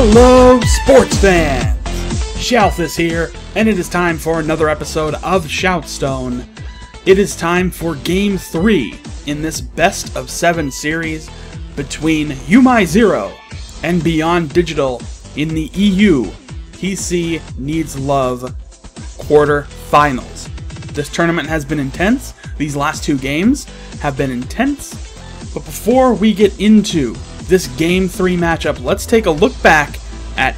Hello, sports fans! Shalthus here, and it is time for another episode of ShoutStone. It is time for Game 3 in this best of 7 series between YouMyZero and Beyond Digital in the EU PC Needs Love quarterfinals. This tournament has been intense. These last 2 games have been intense. But before we get into this Game 3 matchup, let's take a look back at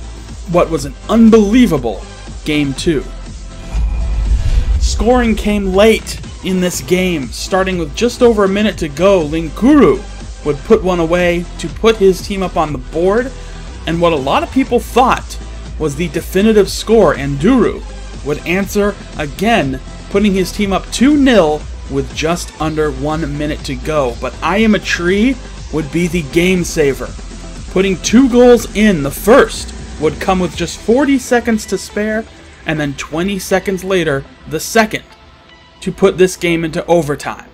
what was an unbelievable Game 2. Scoring came late in this game, starting with just over a minute to go. Linkuru would put one away to put his team up on the board, and what a lot of people thought was the definitive score, Anduru would answer again, putting his team up 2-0 with just under 1 minute to go. But I Am a Tree would be the game saver, putting 2 goals in. The first would come with just 40 seconds to spare, and then 20 seconds later, the second, to put this game into overtime.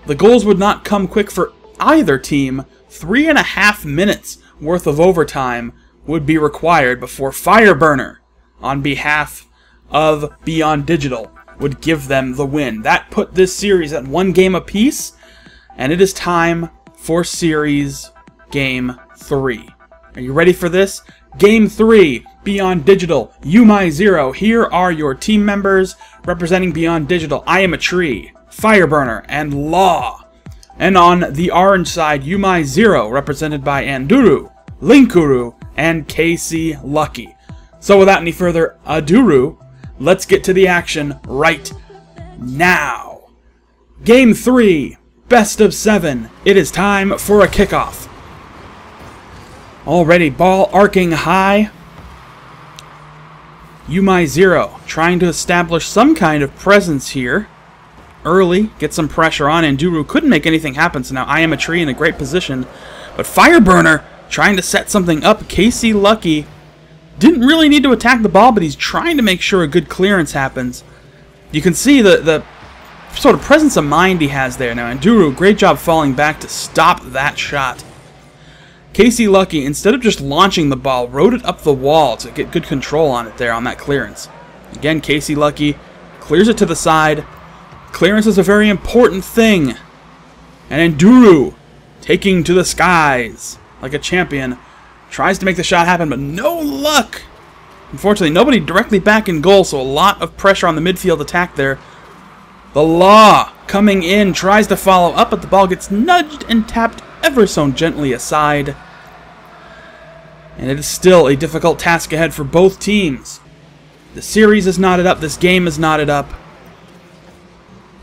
The goals would not come quick for either team. 3.5 minutes worth of overtime would be required before Fireburner, on behalf of Beyond Digital, would give them the win. That put this series at 1 game apiece, and it is time for Series Game 3. Are you ready for this? Game 3, Beyond Digital, YouMyZero. Here are your team members representing Beyond Digital: I Am a Tree, Fireburner, and Law. And on the orange side, YouMyZero, represented by Anduru, Linkuru, and KC Lucky. So without any further ado, let's get to the action right now. Game 3, best of 7. It is time for a kickoff. Already, ball arcing high. YouMyZero trying to establish some kind of presence here. Early, get some pressure on. Anduru couldn't make anything happen, so now I Am a Tree in a great position. But Fireburner trying to set something up. KC Lucky didn't really need to attack the ball, but he's trying to make sure a good clearance happens. You can see the sort of presence of mind he has there now. Anduru, great job falling back to stop that shot. KC Lucky, instead of just launching the ball, rode it up the wall to get good control on it there on that clearance. Again, KC Lucky clears it to the side. Clearance is a very important thing. And Anduru, taking to the skies like a champion, tries to make the shot happen, but no luck. Unfortunately, nobody directly back in goal, so a lot of pressure on the midfield attack there. The Law coming in, tries to follow up, but the ball gets nudged and tapped ever so gently aside. And it is still a difficult task ahead for both teams. The series is knotted up, this game is knotted up.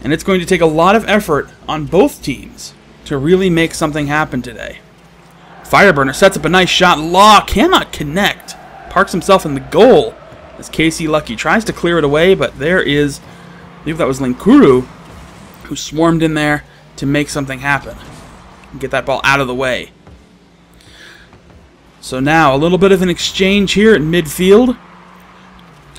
And it's going to take a lot of effort on both teams to really make something happen today. Fireburner sets up a nice shot. Law cannot connect. Parks himself in the goal as KC Lucky tries to clear it away, but there is, I believe that was Linkuru, who swarmed in there to make something happen and get that ball out of the way. So now a little bit of an exchange here at midfield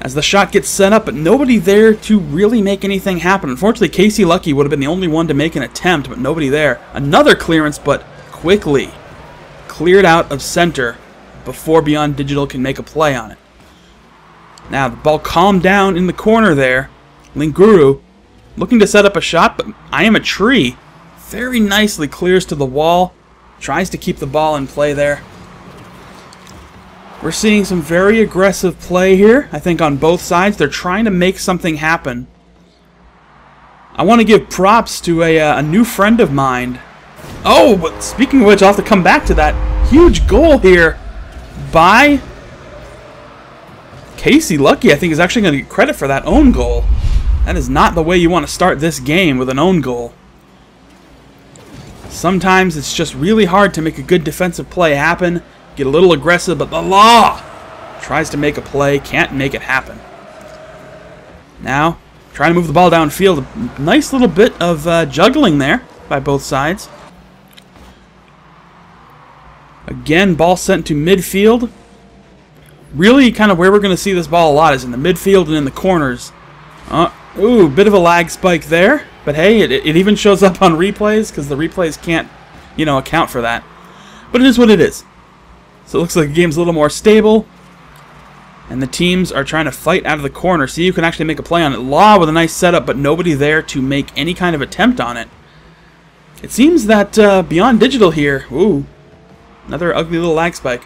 as the shot gets set up, but nobody there to really make anything happen. Unfortunately, KC Lucky would have been the only one to make an attempt, but nobody there. Another clearance, but quickly cleared out of center before Beyond Digital can make a play on it. Now the ball calmed down in the corner there. Linkuru looking to set up a shot, but I Am a Tree very nicely clears to the wall, tries to keep the ball in play there. We're seeing some very aggressive play here, I think, on both sides. They're trying to make something happen. I want to give props to a new friend of mine. Oh, but speaking of which, I'll have to come back to that. Huge goal here by KC Lucky. I think is actually going to get credit for that own goal. That is not the way you want to start this game, with an own goal. Sometimes it's just really hard to make a good defensive play happen. Get a little aggressive, but the Law tries to make a play, can't make it happen. Now, trying to move the ball downfield. A nice little bit of juggling there by both sides. Again, ball sent to midfield. Really kind of where we're going to see this ball a lot is in the midfield and in the corners. Ooh, bit of a lag spike there. But hey, it even shows up on replays because the replays can't, account for that. But it is what it is. So it looks like the game's a little more stable. And the teams are trying to fight out of the corner. See, you can actually make a play on it. Law with a nice setup, but nobody there to make any kind of attempt on it. It seems that Beyond Digital here... Ooh, another ugly little lag spike.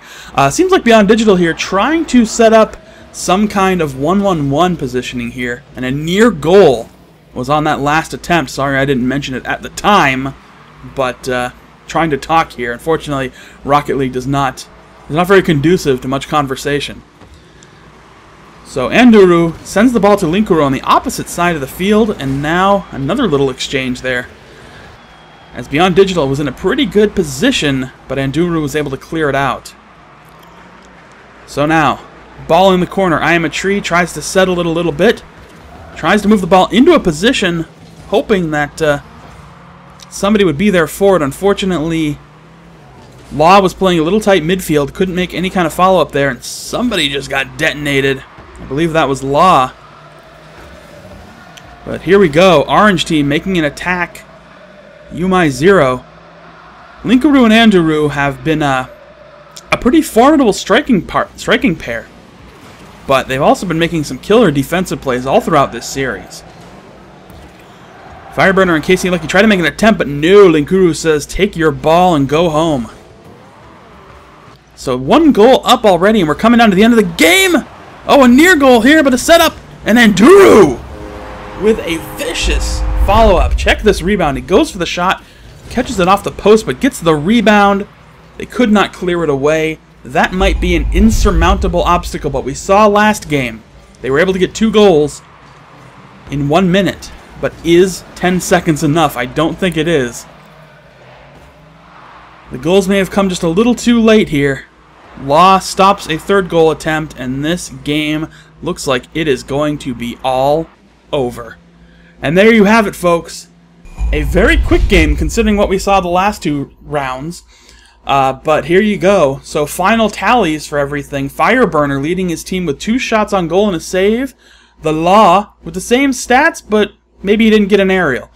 Seems like Beyond Digital here trying to set up some kind of 1-1-1 positioning here. And a near goal was on that last attempt. Sorry I didn't mention it at the time. But trying to talk here. Unfortunately, Rocket League is not very conducive to much conversation. So Anduru sends the ball to Linkuru on the opposite side of the field, and now another little exchange there. As Beyond Digital was in a pretty good position, but Anduru was able to clear it out. So now, ball in the corner. I Am a Tree tries to settle it a little bit. Tries to move the ball into a position, hoping that somebody would be there for it. Unfortunately, Law was playing a little tight midfield, couldn't make any kind of follow-up there, and somebody just got detonated. I believe that was Law. But here we go. Orange team making an attack. YouMyZero. Linkuru and Anduru have been a pretty formidable striking pair. But they've also been making some killer defensive plays all throughout this series. Fireburner and Casey Lucky try to make an attempt, but no. Linkuru says, take your ball and go home. So 1 goal up already, and we're coming down to the end of the game. Oh, a near goal here, but a setup. And Anduru with a vicious follow-up. Check this rebound. He goes for the shot, catches it off the post, but gets the rebound. They could not clear it away. That might be an insurmountable obstacle, but we saw last game. They were able to get 2 goals in 1 minute. But is 10 seconds enough? I don't think it is. The goals may have come just a little too late here. Law stops a 3rd goal attempt, and this game looks like it is going to be all over. And there you have it, folks. A very quick game considering what we saw the last 2 rounds. But here you go. So final tallies for everything. Fireburner leading his team with 2 shots on goal and a save. The Law with the same stats, but maybe he didn't get an aerial.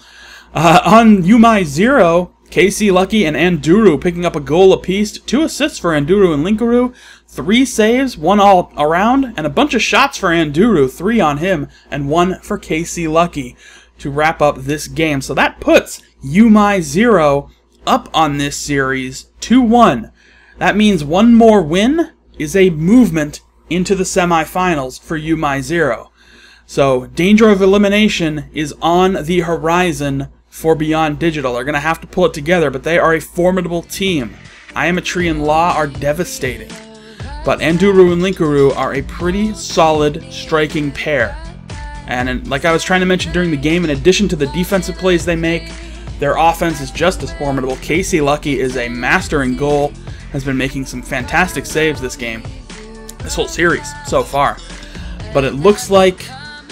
On YouMyZero, Casey Lucky and Anduru picking up a goal apiece. 2 assists for Anduru and Linkuru. 3 saves, 1 all around, and a bunch of shots for Anduru. 3 on him, and 1 for Casey Lucky to wrap up this game. So that puts YouMyZero up on this series 2-1. That means 1 more win is a movement into the semifinals for YouMyZero. So danger of elimination is on the horizon for Beyond Digital. They're going to have to pull it together, but they are a formidable team. I Am a Tree and Law are devastating. But Anduru and Linkuru are a pretty solid striking pair. And like I was trying to mention during the game, in addition to the defensive plays they make, their offense is just as formidable. Casey Lucky is a master in goal, has been making some fantastic saves this game, this whole series so far. But it looks like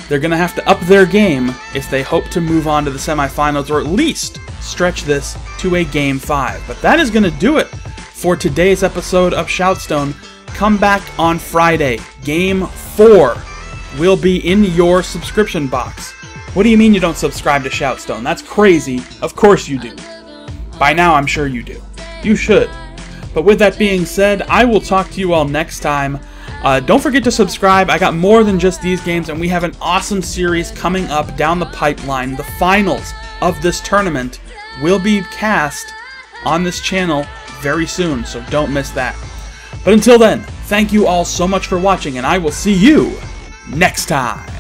they're going to have to up their game if they hope to move on to the semifinals, or at least stretch this to a Game 5. But that is going to do it for today's episode of ShoutStone. Come back on Friday. Game 4 will be in your subscription box. What do you mean you don't subscribe to ShoutStone? That's crazy. Of course you do. By now I'm sure you do. You should. But with that being said, I will talk to you all next time. Don't forget to subscribe. I got more than just these games, and we have an awesome series coming up down the pipeline. The finals of this tournament will be cast on this channel very soon, so don't miss that. But until then, thank you all so much for watching, and I will see you next time.